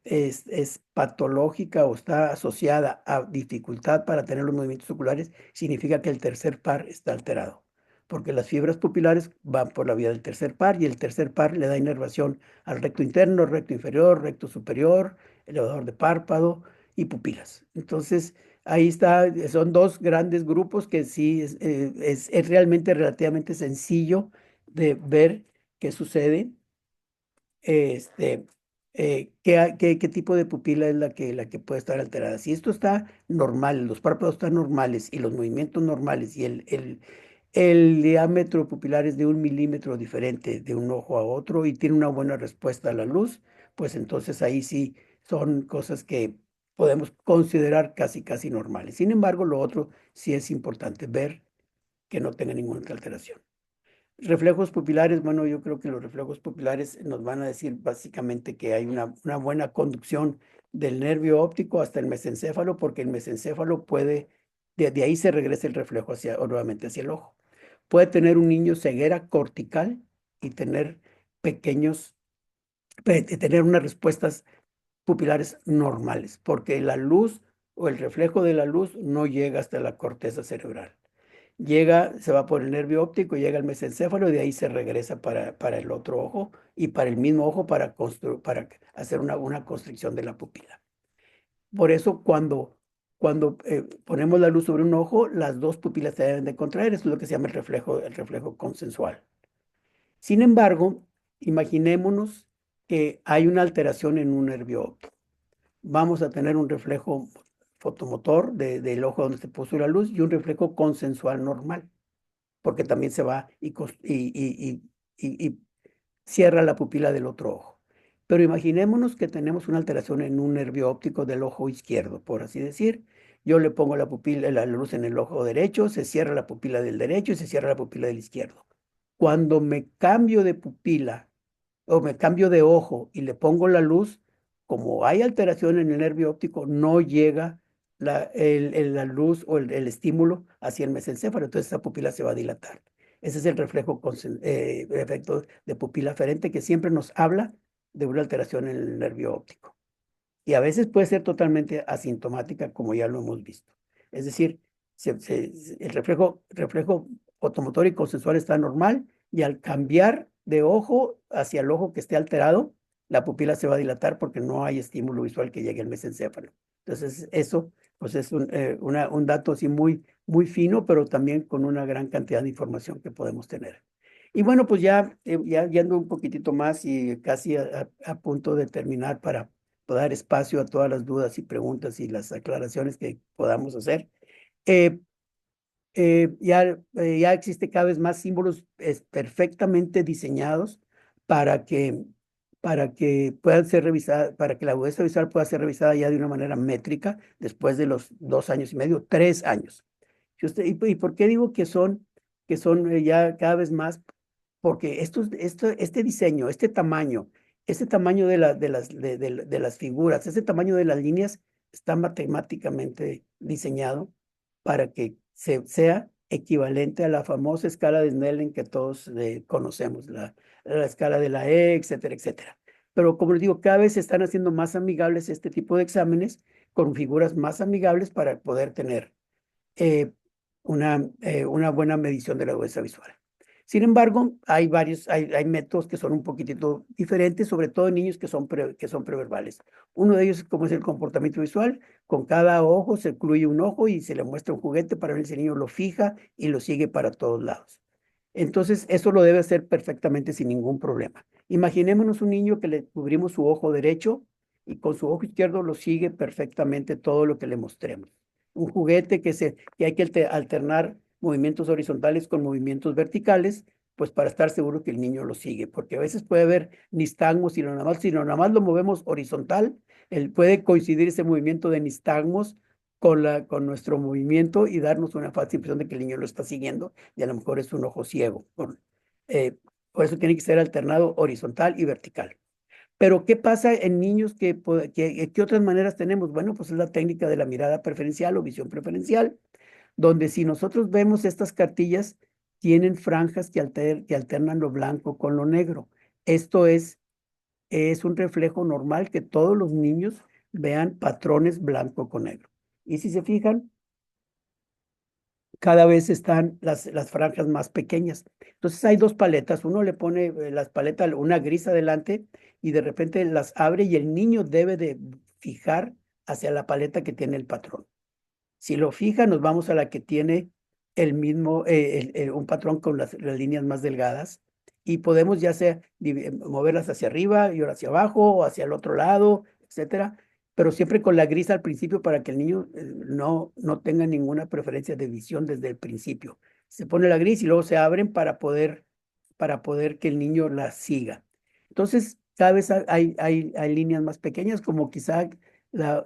es patológica o está asociada a dificultad para tener los movimientos oculares, significa que el tercer par está alterado. Porque las fibras pupilares van por la vía del tercer par y el tercer par le da inervación al recto interno, recto inferior, recto superior, elevador de párpado y pupilas. Entonces, ahí está, son dos grandes grupos que sí es realmente relativamente sencillo de ver qué sucede, este, qué tipo de pupila es la que puede estar alterada. Si esto está normal, los párpados están normales y los movimientos normales y el diámetro pupilar es de 1 milímetro diferente de un ojo a otro y tiene una buena respuesta a la luz, pues entonces ahí sí son cosas que podemos considerar casi, casi normales. Sin embargo, lo otro sí es importante ver que no tenga ninguna alteración. Reflejos pupilares, bueno, yo creo que los reflejos pupilares nos van a decir básicamente que hay una buena conducción del nervio óptico hasta el mesencéfalo, porque el mesencéfalo puede, de ahí se regresa el reflejo nuevamente hacia el ojo. Puede tener un niño ceguera cortical y tener tener unas respuestas pupilares normales, porque la luz o el reflejo de la luz no llega hasta la corteza cerebral. Se va por el nervio óptico, llega al mesencéfalo y de ahí se regresa para el otro ojo y para el mismo ojo para hacer una constricción de la pupila. Por eso cuando ponemos la luz sobre un ojo, las dos pupilas se deben de contraer. Eso es lo que se llama el reflejo consensual. Sin embargo, imaginémonos que hay una alteración en un nervio óptico. Vamos a tener un reflejo fotomotor del ojo donde se puso la luz y un reflejo consensual normal, porque también se va y cierra la pupila del otro ojo. Pero imaginémonos que tenemos una alteración en un nervio óptico del ojo izquierdo, por así decir. Yo le pongo la luz en el ojo derecho, se cierra la pupila del derecho y se cierra la pupila del izquierdo. Cuando me cambio de pupila o me cambio de ojo y le pongo la luz, como hay alteración en el nervio óptico, no llega la luz o el estímulo hacia el mesencéfalo, entonces esa pupila se va a dilatar. Ese es el efecto de pupila aferente que siempre nos habla de una alteración en el nervio óptico. Y a veces puede ser totalmente asintomática, como ya lo hemos visto. Es decir, el reflejo fotomotor y consensual está normal y al cambiar de ojo hacia el ojo que esté alterado, la pupila se va a dilatar porque no hay estímulo visual que llegue al mesencéfalo. Entonces, eso pues es un dato así muy, muy fino, pero también con una gran cantidad de información que podemos tener. Y bueno, pues ya yendo un poquitito más y casi a punto de terminar para dar espacio a todas las dudas y preguntas y las aclaraciones que podamos hacer. Eh, ya existe cada vez más símbolos perfectamente diseñados para que, puedan ser revisadas, para que la agudeza visual pueda ser revisada ya de una manera métrica después de los 2 años y medio, 3 años. ¿Y por qué digo que son ya cada vez más? Porque este diseño, este tamaño de las figuras, este tamaño de las líneas está matemáticamente diseñado para que sea equivalente a la famosa escala de Snellen que todos conocemos, la escala de la etcétera, etcétera. Pero como les digo, cada vez se están haciendo más amigables este tipo de exámenes con figuras más amigables para poder tener eh, una buena medición de la agudeza visual. Sin embargo, hay métodos que son un poquitito diferentes, sobre todo en niños que son preverbales. Uno de ellos, como es el comportamiento visual, con cada ojo se incluye un ojo y se le muestra un juguete para ver si el niño lo fija y lo sigue para todos lados. Entonces, eso lo debe hacer perfectamente sin ningún problema. Imaginémonos un niño que le cubrimos su ojo derecho y con su ojo izquierdo lo sigue perfectamente todo lo que le mostremos. Un juguete que hay que alternar movimientos horizontales con movimientos verticales, pues para estar seguro que el niño lo sigue, porque a veces puede haber nistagmos si nada más lo movemos horizontal, puede coincidir ese movimiento de nistagmos con nuestro movimiento y darnos una falsa impresión de que el niño lo está siguiendo y a lo mejor es un ojo ciego. Eh, por eso tiene que ser alternado horizontal y vertical. Pero ¿qué pasa en niños qué otras maneras tenemos? Bueno, pues es la técnica de la mirada preferencial o visión preferencial, donde si nosotros vemos estas cartillas, tienen franjas que alternan lo blanco con lo negro. Esto es un reflejo normal que todos los niños vean patrones blanco con negro. Y si se fijan, cada vez están las franjas más pequeñas. Entonces hay dos paletas, uno le pone las paletas, una gris adelante y de repente las abre y el niño debe de fijar hacia la paleta que tiene el patrón. Si lo fija, nos vamos a la que tiene el mismo, un patrón con las líneas más delgadas y podemos ya sea moverlas hacia arriba y ahora hacia abajo o hacia el otro lado, etcétera, pero siempre con la gris al principio para que el niño no tenga ninguna preferencia de visión desde el principio. Se pone la gris y luego se abren para poder que el niño la siga. Entonces, cada vez hay líneas más pequeñas, como quizá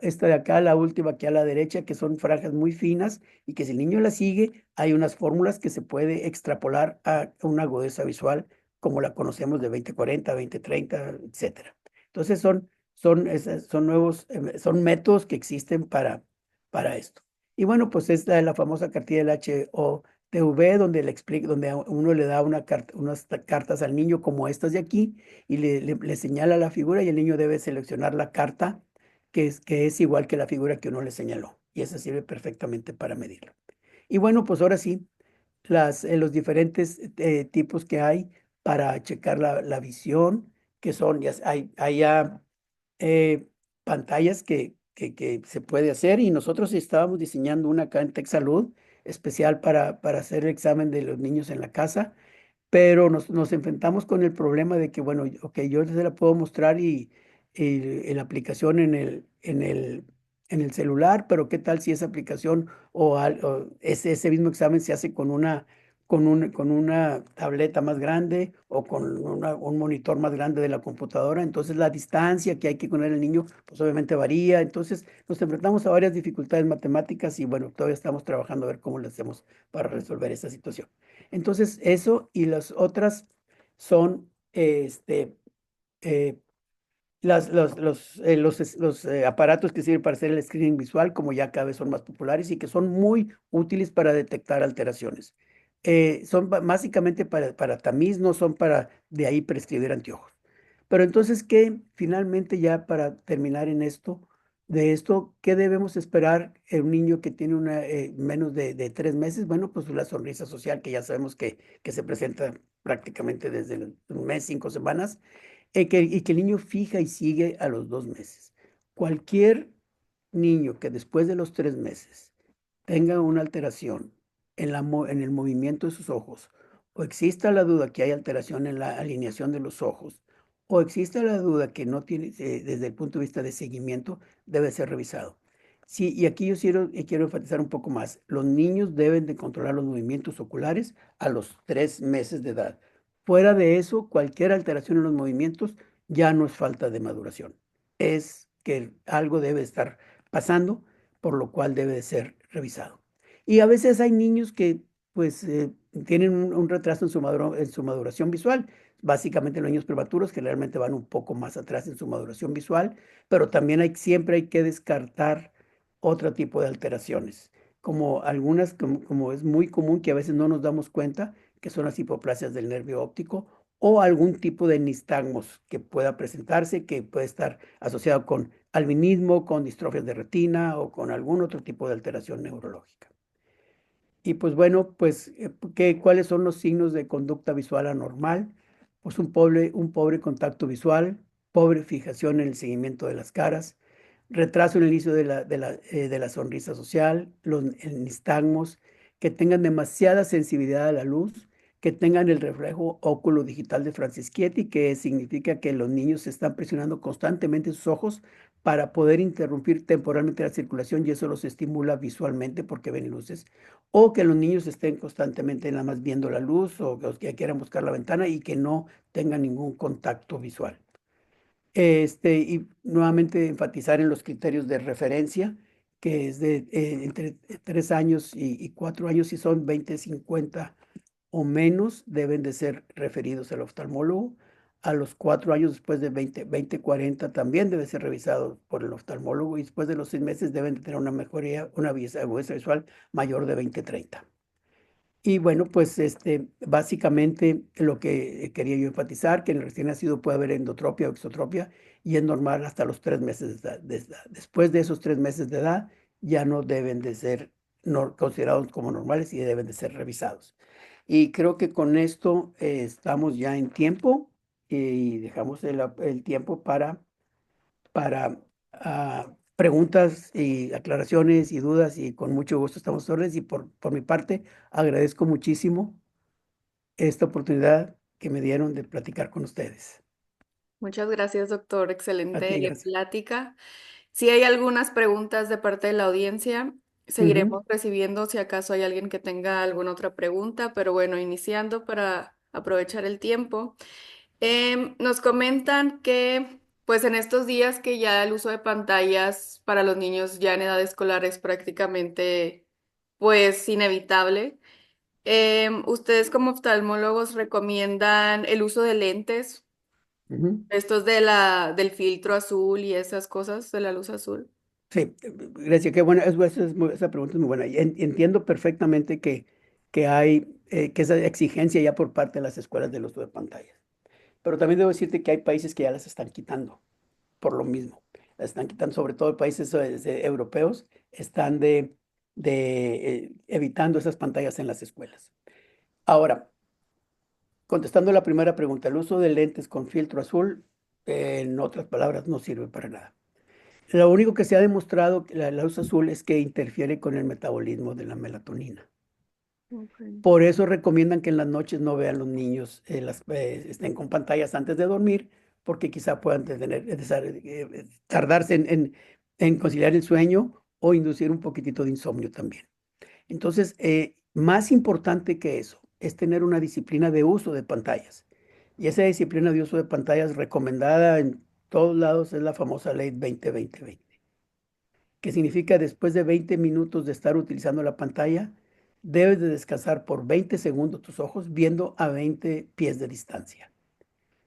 esta de acá, la última que a la derecha, que son franjas muy finas y que si el niño la sigue, hay unas fórmulas que se puede extrapolar a una agudeza visual como la conocemos de 20/40, 20/30, etcétera. Entonces son métodos que existen para esto. Y bueno, pues esta es la famosa cartilla del HOTV, donde donde a uno le da unas cartas al niño como estas de aquí y le señala la figura y el niño debe seleccionar la carta que es igual que la figura que uno le señaló. Y esa sirve perfectamente para medirlo. Y bueno, pues ahora sí, los diferentes tipos que hay para checar la visión, que son, hay ya pantallas que se puede hacer y nosotros estábamos diseñando una acá en TechSalud especial para hacer el examen de los niños en la casa, pero nos enfrentamos con el problema de que, bueno, ok, yo se la puedo mostrar y la aplicación en el celular, pero ¿qué tal si esa aplicación o ese mismo examen se hace con una tableta más grande o con un monitor más grande de la computadora? Entonces la distancia que hay que poner al niño, pues obviamente varía. Entonces nos enfrentamos a varias dificultades matemáticas y bueno, todavía estamos trabajando a ver cómo lo hacemos para resolver esta situación. Entonces, eso y las otras son eh, los aparatos que sirven para hacer el screening visual, como ya cada vez son más populares y que son muy útiles para detectar alteraciones. Son básicamente para tamiz, no son para de ahí prescribir anteojos. Pero entonces, ¿qué finalmente ya para terminar de esto, qué debemos esperar en un niño que tiene menos de 3 meses? Bueno, pues la sonrisa social que ya sabemos que se presenta prácticamente desde un mes, 5 semanas y que el niño fija y sigue a los 2 meses. Cualquier niño que después de los 3 meses tenga una alteración en el movimiento de sus ojos, o exista la duda que hay alteración en la alineación de los ojos, o exista la duda que no tiene, desde el punto de vista de seguimiento, debe ser revisado. Sí, y aquí yo quiero enfatizar un poco más. Los niños deben de controlar los movimientos oculares a los 3 meses de edad. Fuera de eso, cualquier alteración en los movimientos ya no es falta de maduración. Es que algo debe estar pasando, por lo cual debe de ser revisado. Y a veces hay niños que pues tienen un retraso en su maduración visual. Básicamente los niños prematuros generalmente van un poco más atrás en su maduración visual, pero también siempre hay que descartar otro tipo de alteraciones, como algunas, como es muy común que a veces no nos damos cuenta, que son las hipoplasias del nervio óptico o algún tipo de nistagmos que pueda presentarse, que puede estar asociado con albinismo, con distrofias de retina o con algún otro tipo de alteración neurológica. Y pues bueno, pues, ¿cuáles son los signos de conducta visual anormal? Pues un pobre contacto visual, pobre fijación en el seguimiento de las caras, retraso en el inicio de la sonrisa social, los nistagmos, que tengan demasiada sensibilidad a la luz, que tengan el reflejo óculo digital de Francischetti, que significa que los niños están presionando constantemente sus ojos para poder interrumpir temporalmente la circulación y eso los estimula visualmente porque ven luces o que los niños estén constantemente nada más viendo la luz o que quieran buscar la ventana y que no tengan ningún contacto visual. Y nuevamente enfatizar en los criterios de referencia, que es de entre 3 años y 4 años, si son 20/50 o menos, deben de ser referidos al oftalmólogo. A los 4 años, después de 20/40, también debe ser revisado por el oftalmólogo y después de los 6 meses deben de tener una mejoría, una agudeza visual mayor de 20/30. Y bueno, pues básicamente lo que quería yo enfatizar, que en el recién nacido puede haber endotropia o exotropia y es normal hasta los 3 meses de edad. Después de esos 3 meses de edad ya no deben de ser considerados como normales y deben de ser revisados. Y creo que con esto estamos ya en tiempo y dejamos el tiempo para preguntas y aclaraciones y dudas y con mucho gusto estamos a órdenes y por mi parte agradezco muchísimo esta oportunidad que me dieron de platicar con ustedes. Muchas gracias, doctor. A ti, Excelente gracias. plática. Si hay algunas preguntas de parte de la audiencia, Ujú, seguiremos recibiendo si acaso hay alguien que tenga alguna otra pregunta, pero bueno, iniciando para aprovechar el tiempo. Nos comentan que pues en estos días que ya el uso de pantallas para los niños ya en edad escolar es prácticamente pues inevitable. ¿Ustedes como oftalmólogos recomiendan el uso de lentes? ujú. Estos del filtro azul y esas cosas de la luz azul. Sí, gracias, qué buena, esa pregunta es muy buena. Y entiendo perfectamente que hay que esa exigencia ya por parte de las escuelas del uso de pantallas. Pero también debo decirte que hay países que ya las están quitando por lo mismo. Las están quitando, sobre todo países europeos, están evitando esas pantallas en las escuelas. Ahora, contestando la primera pregunta, el uso de lentes con filtro azul, en otras palabras, no sirve para nada. Lo único que se ha demostrado que la luz azul es que interfiere con el metabolismo de la melatonina. Okay. Por eso recomiendan que en las noches no vean los niños, estén con pantallas antes de dormir, porque quizá puedan tardarse en conciliar el sueño o inducir un poquitito de insomnio también. Entonces, más importante que eso es tener una disciplina de uso de pantallas. Y esa disciplina de uso de pantallas recomendada en todos lados es la famosa ley 20-20-20, que significa después de 20 minutos de estar utilizando la pantalla, debes de descansar por 20 segundos tus ojos viendo a 20 pies de distancia.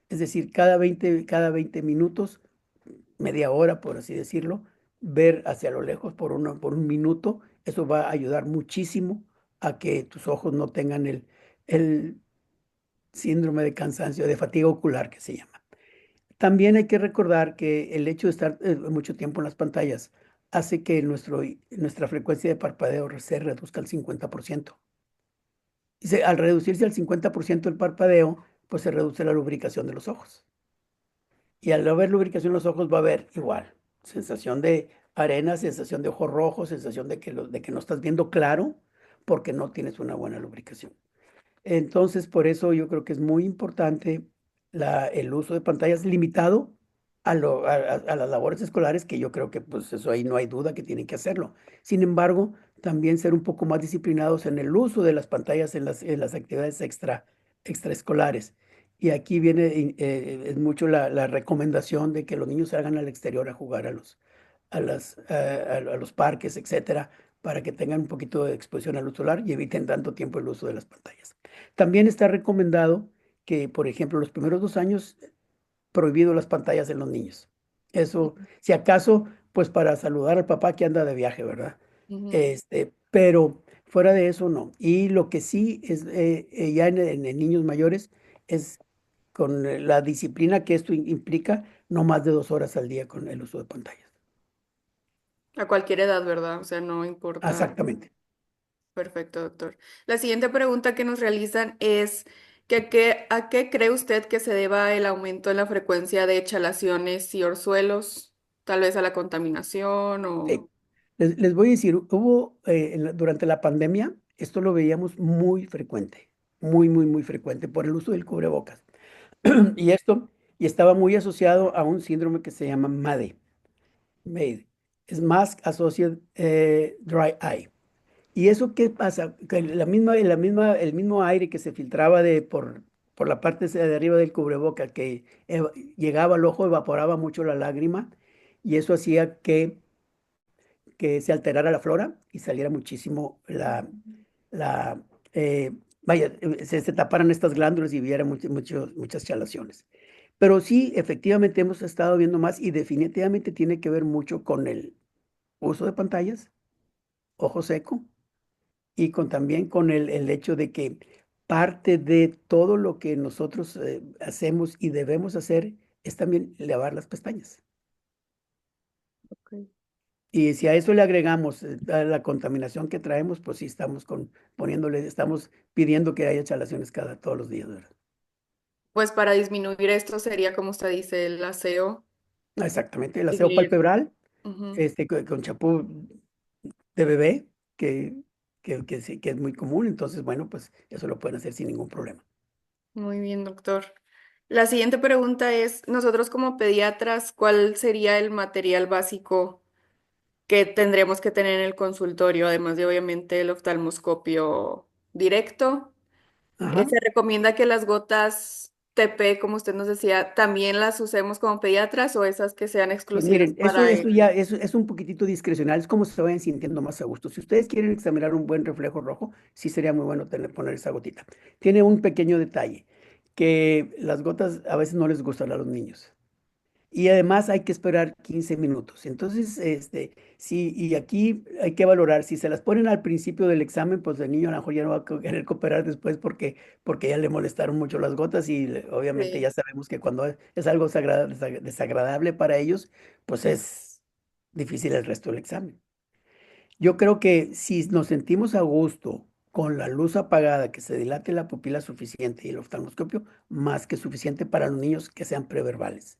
Es decir, cada veinte minutos, media hora, por así decirlo, ver hacia lo lejos por un minuto. Eso va a ayudar muchísimo a que tus ojos no tengan el síndrome de cansancio, de fatiga ocular que se llama. También hay que recordar que el hecho de estar mucho tiempo en las pantallas hace que nuestra frecuencia de parpadeo se reduzca al 50%. Al reducirse al 50% el parpadeo, pues se reduce la lubricación de los ojos. Y al no haber lubricación en los ojos va a haber igual, sensación de arena, sensación de ojos rojos, sensación de que no estás viendo claro porque no tienes una buena lubricación. Entonces, por eso yo creo que es muy importante el uso de pantallas limitado a las labores escolares, que yo creo que pues eso ahí no hay duda que tienen que hacerlo. Sin embargo, también ser un poco más disciplinados en el uso de las pantallas en las actividades extraescolares. Y aquí viene es mucho la recomendación de que los niños salgan al exterior a jugar a los parques, etcétera, para que tengan un poquito de exposición a luz solar y eviten tanto tiempo el uso de las pantallas. También está recomendado que, por ejemplo, los primeros 2 años, prohibido las pantallas en los niños. Eso, si acaso, pues para saludar al papá que anda de viaje, ¿verdad? Ujú. Pero fuera de eso, no. Y lo que sí es, ya en niños mayores, es con la disciplina que esto implica, no más de 2 horas al día con el uso de pantallas. A cualquier edad, ¿verdad? O sea, no importa. Exactamente. Perfecto, doctor. La siguiente pregunta que nos realizan es ¿a qué cree usted que se deba el aumento en la frecuencia de chalaciones y orzuelos? Tal vez a la contaminación o... Sí. Les voy a decir, hubo durante la pandemia, esto lo veíamos muy frecuente, muy frecuente por el uso del cubrebocas. Y esto, y estaba muy asociado a un síndrome que se llama MADE, es Mask Associated Dry Eye. ¿Y eso qué pasa? Que el mismo aire que se filtraba por la parte de arriba del cubreboca, que llegaba al ojo, evaporaba mucho la lágrima, y eso hacía que se alterara la flora y saliera muchísimo la vaya, se taparan estas glándulas y hubiera muchas chalaciones. Pero sí, efectivamente hemos estado viendo más y definitivamente tiene que ver mucho con el uso de pantallas, ojo seco y también con el hecho de que parte de todo lo que nosotros hacemos y debemos hacer es también lavar las pestañas. Ok. Y si a eso le agregamos a la contaminación que traemos, pues sí estamos pidiendo que haya chalaciones todos los días, ¿verdad? Pues para disminuir esto sería, como usted dice, el aseo, Exactamente, el aseo seguir. palpebral, Ujú. con champú de bebé, sí, que es muy común, entonces, bueno, pues eso lo pueden hacer sin ningún problema. Muy bien, doctor. La siguiente pregunta es, nosotros como pediatras, ¿cuál sería el material básico que tendremos que tener en el consultorio, además de obviamente el oftalmoscopio directo? Ajá. Se recomienda que las gotas TP, como usted nos decía, también las usemos como pediatras o esas que sean Pues exclusivas miren, para eso él. ya es un poquitito discrecional, es como se vayan sintiendo más a gusto. Si ustedes quieren examinar un buen reflejo rojo, sí sería muy bueno poner esa gotita. Tiene un pequeño detalle, que las gotas a veces no les gustan a los niños. Y además hay que esperar 15 minutos. Entonces, sí, y aquí hay que valorar, si se las ponen al principio del examen, pues el niño a lo mejor ya no va a querer cooperar después porque ya le molestaron mucho las gotas y obviamente Sí. ya sabemos que cuando es algo desagradable para ellos, pues es difícil el resto del examen. Yo creo que si nos sentimos a gusto con la luz apagada, que se dilate la pupila suficiente y el oftalmoscopio, más que suficiente para los niños que sean preverbales.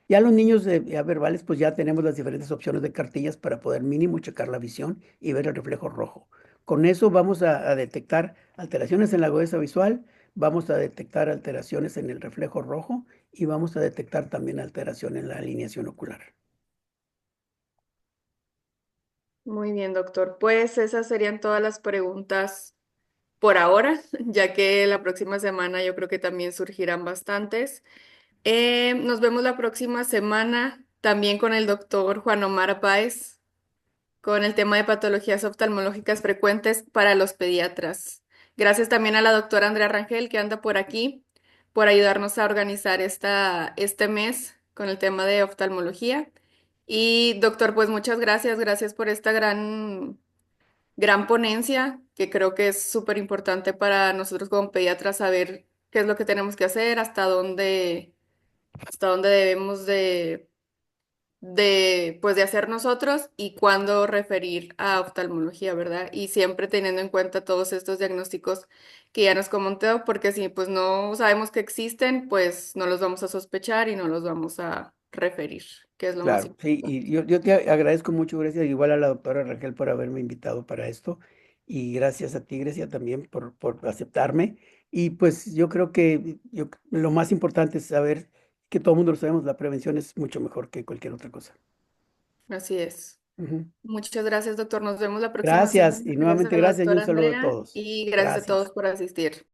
Ya los niños ya verbales, pues ya tenemos las diferentes opciones de cartillas para poder mínimo checar la visión y ver el reflejo rojo. Con eso vamos a detectar alteraciones en la agudeza visual, vamos a detectar alteraciones en el reflejo rojo y vamos a detectar también alteración en la alineación ocular. Muy bien, doctor. Pues esas serían todas las preguntas por ahora, ya que la próxima semana yo creo que también surgirán bastantes. Nos vemos la próxima semana también con el doctor Juan Omar Páez, con el tema de patologías oftalmológicas frecuentes para los pediatras. Gracias también a la doctora Andrea Rangel, que anda por aquí, por ayudarnos a organizar este mes con el tema de oftalmología. Y doctor, pues muchas gracias, gracias por esta gran ponencia, que creo que es súper importante para nosotros como pediatras saber qué es lo que tenemos que hacer, hasta dónde debemos pues de hacer nosotros y cuándo referir a oftalmología, ¿verdad? Y siempre teniendo en cuenta todos estos diagnósticos que ya nos comentó, porque si pues no sabemos que existen, pues no los vamos a sospechar y no los vamos a referir, que es lo más Claro, sí, importante. y yo te agradezco mucho, Grecia, igual a la doctora Raquel por haberme invitado para esto, y gracias a ti, Grecia, también por aceptarme. Y pues yo creo que lo más importante es saber que todo el mundo lo sabemos, la prevención es mucho mejor que cualquier otra cosa. Así es. Ujú. Muchas gracias, doctor. Nos vemos la próxima Gracias, semana. y Gracias nuevamente a la gracias y un doctora saludo a Andrea todos. y gracias a Gracias. todos por asistir.